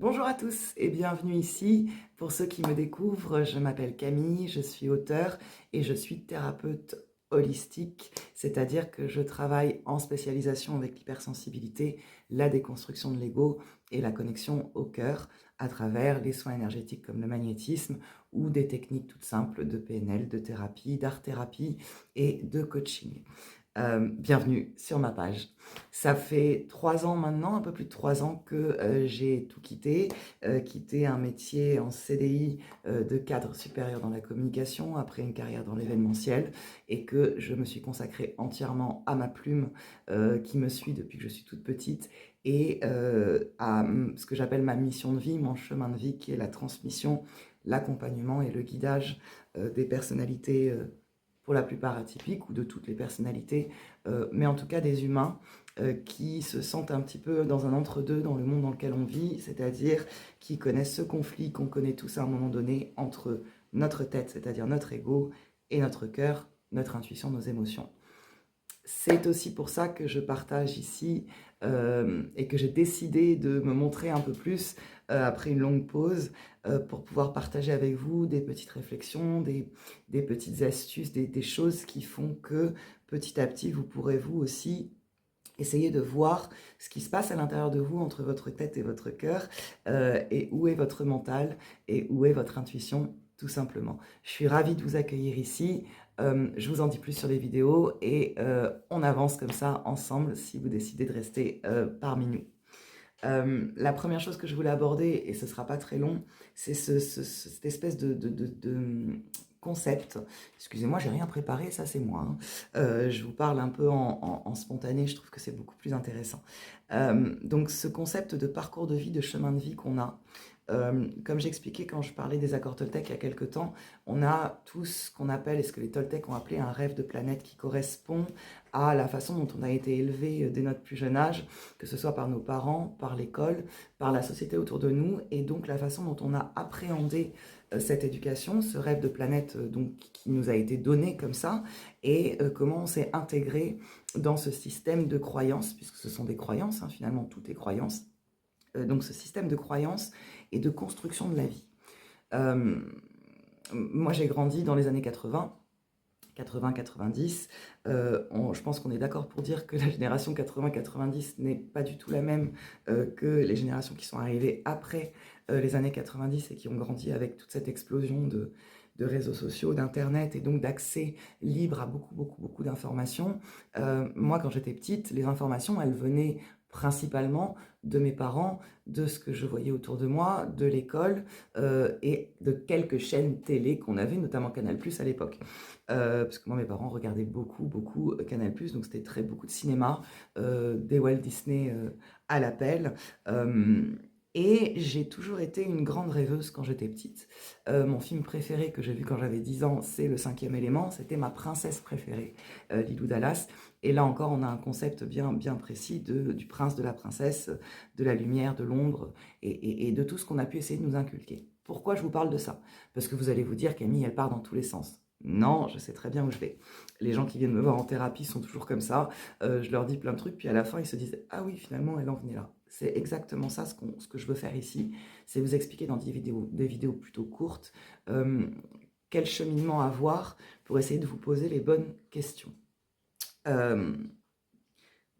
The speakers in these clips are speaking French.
Bonjour à tous et bienvenue ici. Pour ceux qui me découvrent, je m'appelle Camille, je suis auteure et je suis thérapeute holistique, c'est-à-dire que je travaille en spécialisation avec l'hypersensibilité, la déconstruction de l'ego et la connexion au cœur à travers les soins énergétiques comme le magnétisme ou des techniques toutes simples de PNL, de thérapie, d'art-thérapie et de coaching. Bienvenue sur ma page. Ça fait 3 ans maintenant, un peu plus de 3 ans que j'ai tout quitté, quitté un métier en CDI de cadre supérieur dans la communication, après une carrière dans l'événementiel, et que je me suis consacrée entièrement à ma plume qui me suit depuis que je suis toute petite, et à ce que j'appelle ma mission de vie, mon chemin de vie, qui est la transmission, l'accompagnement et le guidage des personnalités pour la plupart atypiques, ou de toutes les personnalités, mais en tout cas des humains qui se sentent un petit peu dans un entre-deux dans le monde dans lequel on vit, c'est-à-dire qui connaissent ce conflit qu'on connaît tous à un moment donné entre notre tête, c'est-à-dire notre ego, et notre cœur, notre intuition, nos émotions. C'est aussi pour ça que je partage ici et que j'ai décidé de me montrer un peu plus après une longue pause pour pouvoir partager avec vous des petites réflexions, des petites astuces, des choses qui font que petit à petit vous pourrez vous aussi essayer de voir ce qui se passe à l'intérieur de vous entre votre tête et votre cœur et où est votre mental et où est votre intuition tout simplement. Je suis ravie de vous accueillir ici. Je vous en dis plus sur les vidéos et on avance comme ça ensemble si vous décidez de rester parmi nous. La première chose que je voulais aborder, et ce ne sera pas très long, c'est cette espèce de concept. Excusez-moi, j'ai rien préparé, ça c'est moi, hein. Je vous parle un peu en spontané, je trouve que c'est beaucoup plus intéressant. Donc ce concept de parcours de vie, de chemin de vie qu'on a, comme j'expliquais quand je parlais des accords Toltec il y a quelques temps, on a tout ce qu'on appelle, et ce que les Toltecs ont appelé un rêve de planète qui correspond à la façon dont on a été élevé dès notre plus jeune âge, que ce soit par nos parents, par l'école, par la société autour de nous, et donc la façon dont on a appréhendé cette éducation, ce rêve de planète donc, qui nous a été donné comme ça, et comment on s'est intégré dans ce système de croyances, puisque ce sont des croyances, hein, finalement tout est croyance, donc ce système de croyances et de construction de la vie. Moi j'ai grandi dans les années 80, 80-90, je pense qu'on est d'accord pour dire que la génération 80-90 n'est pas du tout la même que les générations qui sont arrivées après les années 90 et qui ont grandi avec toute cette explosion de réseaux sociaux, d'internet et donc d'accès libre à beaucoup d'informations. Moi quand j'étais petite, les informations elles venaient principalement de mes parents, de ce que je voyais autour de moi, de l'école et de quelques chaînes télé qu'on avait, notamment Canal+ à l'époque. Parce que moi, mes parents regardaient beaucoup Canal+, donc c'était beaucoup de cinéma, des Walt Disney à l'appel. Et j'ai toujours été une grande rêveuse quand j'étais petite. Mon film préféré que j'ai vu quand j'avais 10 ans, c'est Le Cinquième élément. C'était ma princesse préférée, Lilou Dallas. Et là encore, on a un concept bien précis du prince, de la princesse, de la lumière, de l'ombre, et de tout ce qu'on a pu essayer de nous inculquer. Pourquoi je vous parle de ça? Parce que vous allez vous dire, Camille, elle part dans tous les sens. Non, je sais très bien où je vais. Les gens qui viennent me voir en thérapie sont toujours comme ça. Je leur dis plein de trucs, puis à la fin, ils se disent « Ah oui, finalement, elle en venait là ». C'est exactement ça ce que je veux faire ici. C'est vous expliquer dans des vidéos plutôt courtes quel cheminement avoir pour essayer de vous poser les bonnes questions.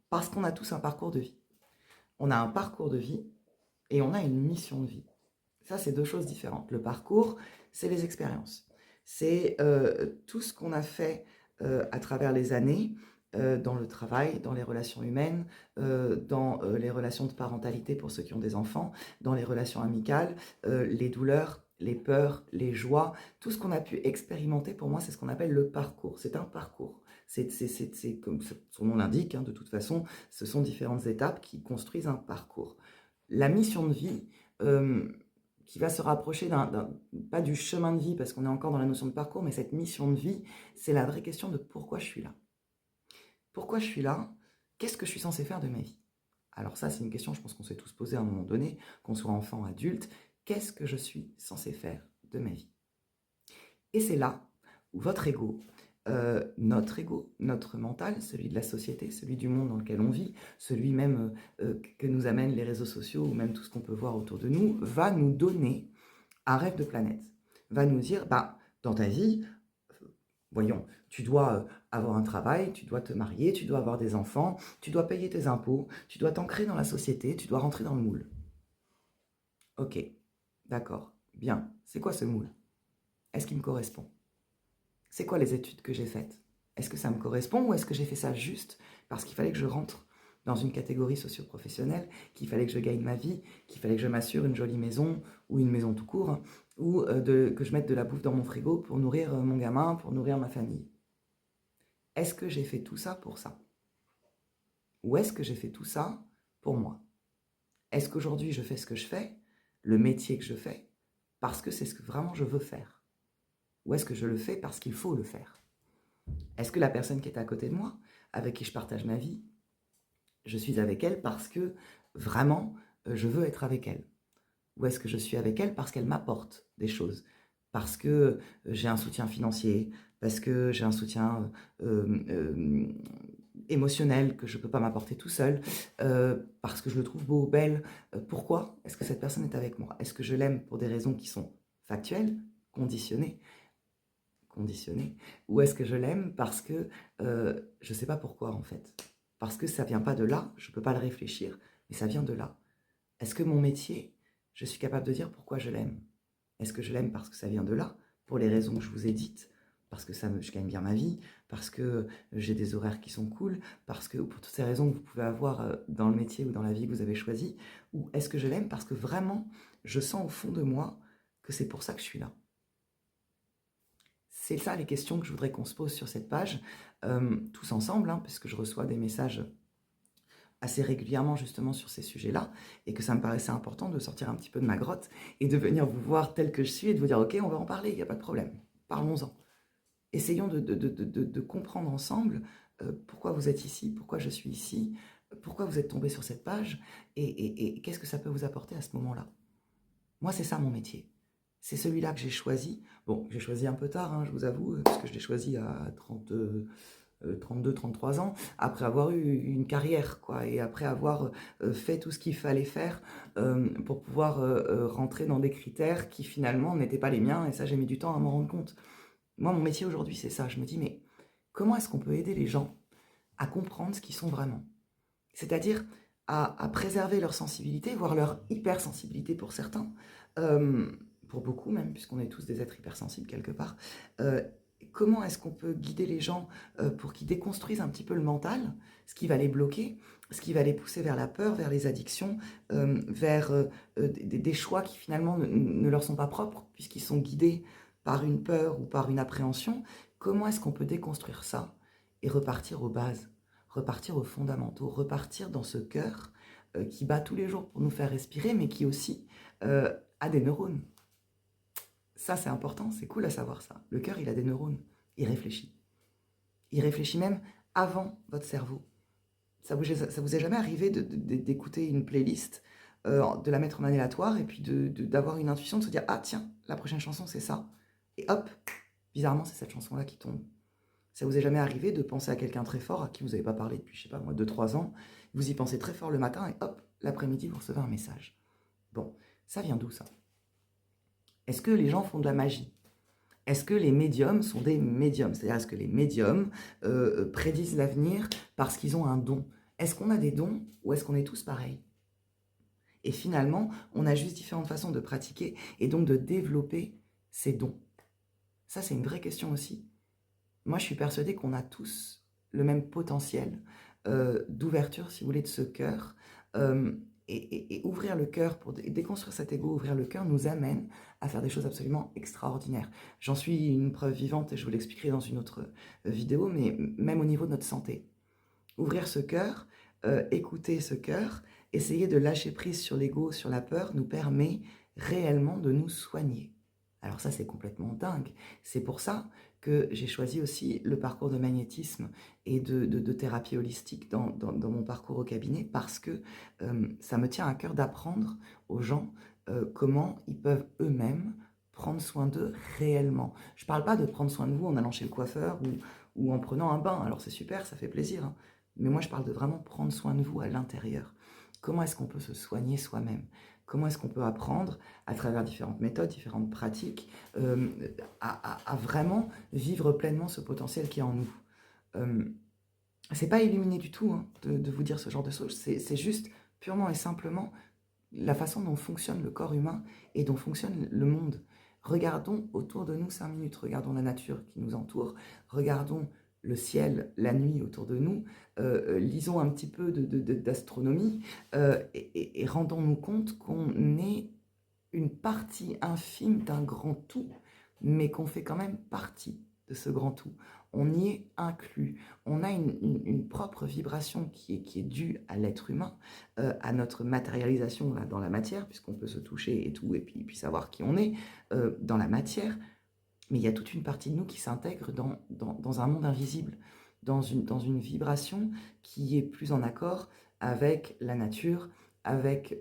Parce qu'on a tous un parcours de vie. On a un parcours de vie et on a une mission de vie. Ça, c'est deux choses différentes. Le parcours, c'est les expériences. C'est tout ce qu'on a fait à travers les années, dans le travail, dans les relations humaines, dans les relations de parentalité pour ceux qui ont des enfants, dans les relations amicales, les douleurs, les peurs, les joies, tout ce qu'on a pu expérimenter, pour moi, c'est ce qu'on appelle le parcours. C'est un parcours. C'est comme son nom l'indique, hein, de toute façon, ce sont différentes étapes qui construisent un parcours. La mission de vie, qui va se rapprocher pas du chemin de vie, parce qu'on est encore dans la notion de parcours, mais cette mission de vie, c'est la vraie question de pourquoi je suis là. Pourquoi je suis là? Qu'est-ce que je suis censé faire de ma vie? Alors ça, c'est une question, je pense qu'on s'est tous posé à un moment donné, qu'on soit enfant, adulte. Qu'est-ce que je suis censé faire de ma vie? Et c'est là où votre ego notre ego, notre mental, celui de la société, celui du monde dans lequel on vit, celui même que nous amènent les réseaux sociaux ou même tout ce qu'on peut voir autour de nous, va nous donner un rêve de planète, va nous dire, bah, dans ta vie, voyons, tu dois avoir un travail, tu dois te marier, tu dois avoir des enfants, tu dois payer tes impôts, tu dois t'ancrer dans la société, tu dois rentrer dans le moule. Ok, d'accord, bien. C'est quoi ce moule? Est-ce qu'il me correspond? C'est quoi les études que j'ai faites? Est-ce que ça me correspond ou est-ce que j'ai fait ça juste parce qu'il fallait que je rentre dans une catégorie socio-professionnelle, qu'il fallait que je gagne ma vie, qu'il fallait que je m'assure une jolie maison ou une maison tout court, hein, ou que je mette de la bouffe dans mon frigo pour nourrir mon gamin, pour nourrir ma famille? Est-ce que j'ai fait tout ça pour ça? Ou est-ce que j'ai fait tout ça pour moi? Est-ce qu'aujourd'hui je fais ce que je fais, le métier que je fais, parce que c'est ce que vraiment je veux faire? Ou est-ce que je le fais parce qu'il faut le faire? Est-ce que la personne qui est à côté de moi, avec qui je partage ma vie, je suis avec elle parce que vraiment je veux être avec elle? Ou est-ce que je suis avec elle parce qu'elle m'apporte des choses? Parce que j'ai un soutien financier, parce que j'ai un soutien émotionnel que je ne peux pas m'apporter tout seul, parce que je le trouve beau, belle. Pourquoi est-ce que cette personne est avec moi? Est-ce que je l'aime pour des raisons qui sont factuelles, conditionnées, conditionnées, ou est-ce que je l'aime parce que je ne sais pas pourquoi en fait? Parce que ça ne vient pas de là, je ne peux pas le réfléchir, mais ça vient de là. Est-ce que mon métier, je suis capable de dire pourquoi je l'aime? Est-ce que je l'aime parce que ça vient de là, pour les raisons que je vous ai dites, parce que je gagne bien ma vie, parce que j'ai des horaires qui sont cool, parce que pour toutes ces raisons que vous pouvez avoir dans le métier ou dans la vie que vous avez choisi, ou est-ce que je l'aime parce que vraiment, je sens au fond de moi que c'est pour ça que je suis là? C'est ça les questions que je voudrais qu'on se pose sur cette page, tous ensemble, hein, parce que je reçois des messages assez régulièrement justement sur ces sujets-là, et que ça me paraissait important de sortir un petit peu de ma grotte et de venir vous voir tel que je suis et de vous dire ok, on va en parler, il n'y a pas de problème, parlons-en. Essayons de comprendre ensemble pourquoi vous êtes ici, pourquoi je suis ici, pourquoi vous êtes tombé sur cette page, et qu'est-ce que ça peut vous apporter à ce moment-là. Moi, c'est ça mon métier. C'est celui-là que j'ai choisi. Bon, j'ai choisi un peu tard, hein, je vous avoue, parce que je l'ai choisi à 32, 33 ans, après avoir eu une carrière, quoi, et après avoir fait tout ce qu'il fallait faire pour pouvoir rentrer dans des critères qui finalement n'étaient pas les miens, et ça j'ai mis du temps à m'en rendre compte. Moi, mon métier aujourd'hui, c'est ça. Je me dis, mais comment est-ce qu'on peut aider les gens à comprendre ce qu'ils sont vraiment? C'est-à-dire à préserver leur sensibilité, voire leur hypersensibilité pour certains, euh, pour beaucoup même, puisqu'on est tous des êtres hypersensibles quelque part. Euh, Comment est-ce qu'on peut guider les gens pour qu'ils déconstruisent un petit peu le mental, ce qui va les bloquer, ce qui va les pousser vers la peur, vers les addictions, vers des choix qui finalement ne leur sont pas propres, puisqu'ils sont guidés par une peur ou par une appréhension? Comment est-ce qu'on peut déconstruire ça et repartir aux bases, repartir aux fondamentaux, repartir dans ce cœur qui bat tous les jours pour nous faire respirer, mais qui aussi a des neurones? Ça, c'est important, c'est cool à savoir ça. Le cœur, il a des neurones, il réfléchit. Il réfléchit même avant votre cerveau. Ça vous est jamais arrivé d'écouter une playlist, de la mettre en aléatoire et puis d'avoir une intuition, de se dire, ah tiens, la prochaine chanson, c'est ça. Et hop, bizarrement, c'est cette chanson-là qui tombe. Ça vous est jamais arrivé de penser à quelqu'un très fort à qui vous n'avez pas parlé depuis, je sais pas moi, 2, 3 ans, vous y pensez très fort le matin et hop, l'après-midi, vous recevez un message. Bon, ça vient d'où ça? Est-ce que les gens font de la magie? Est-ce que les médiums sont des médiums? C'est-à-dire, est-ce que les médiums prédisent l'avenir parce qu'ils ont un don? Est-ce qu'on a des dons ou est-ce qu'on est tous pareils? Et finalement, on a juste différentes façons de pratiquer et donc de développer ces dons. Ça, c'est une vraie question aussi. Moi, je suis persuadée qu'on a tous le même potentiel d'ouverture, si vous voulez, de ce cœur. Et ouvrir le cœur, pour déconstruire cet ego, ouvrir le cœur nous amène à faire des choses absolument extraordinaires. J'en suis une preuve vivante et je vous l'expliquerai dans une autre vidéo, mais même au niveau de notre santé. Ouvrir ce cœur, écouter ce cœur, essayer de lâcher prise sur l'ego, sur la peur, nous permet réellement de nous soigner. Alors ça, c'est complètement dingue. C'est pour ça que j'ai choisi aussi le parcours de magnétisme et de thérapie holistique dans mon parcours au cabinet, parce que ça me tient à cœur d'apprendre aux gens comment ils peuvent eux-mêmes prendre soin d'eux réellement. Je ne parle pas de prendre soin de vous en allant chez le coiffeur ou en prenant un bain. Alors c'est super, ça fait plaisir, hein. Mais moi, je parle de vraiment prendre soin de vous à l'intérieur. Comment est-ce qu'on peut se soigner soi-même? Comment est-ce qu'on peut apprendre, à travers différentes méthodes, différentes pratiques, à vraiment vivre pleinement ce potentiel qui est en nous? Euh, c'est pas illuminé du tout, hein, de vous dire ce genre de choses. C'est juste purement et simplement la façon dont fonctionne le corps humain et dont fonctionne le monde. Regardons autour de nous 5 minutes, regardons la nature qui nous entoure, regardons le ciel, la nuit autour de nous, lisons un petit peu d'astronomie et rendons-nous compte qu'on est une partie infime d'un grand tout, mais qu'on fait quand même partie de ce grand tout. On y est inclus. On a une propre vibration qui est due à l'être humain, à notre matérialisation là, dans la matière, puisqu'on peut se toucher et tout, et puis savoir qui on est dans la matière. Mais il y a toute une partie de nous qui s'intègre dans un monde invisible, dans une vibration qui est plus en accord avec la nature, avec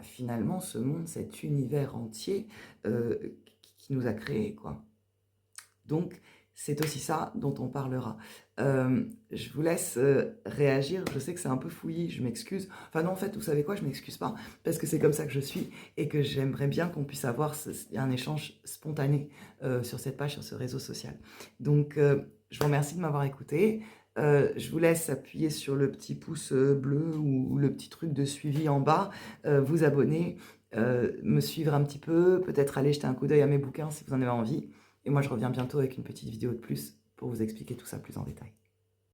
finalement ce monde, cet univers entier qui nous a créés, quoi. Donc, c'est aussi ça dont on parlera. Je vous laisse réagir. Je sais que c'est un peu fouillis, je m'excuse. Enfin non, en fait, vous savez quoi, je m'excuse pas, parce que c'est comme ça que je suis et que j'aimerais bien qu'on puisse avoir un échange spontané sur cette page, sur ce réseau social. Donc, je vous remercie de m'avoir écouté. Je vous laisse appuyer sur le petit pouce bleu ou le petit truc de suivi en bas, vous abonner, me suivre un petit peu, peut-être aller jeter un coup d'œil à mes bouquins si vous en avez envie. Et moi, je reviens bientôt avec une petite vidéo de plus pour vous expliquer tout ça plus en détail.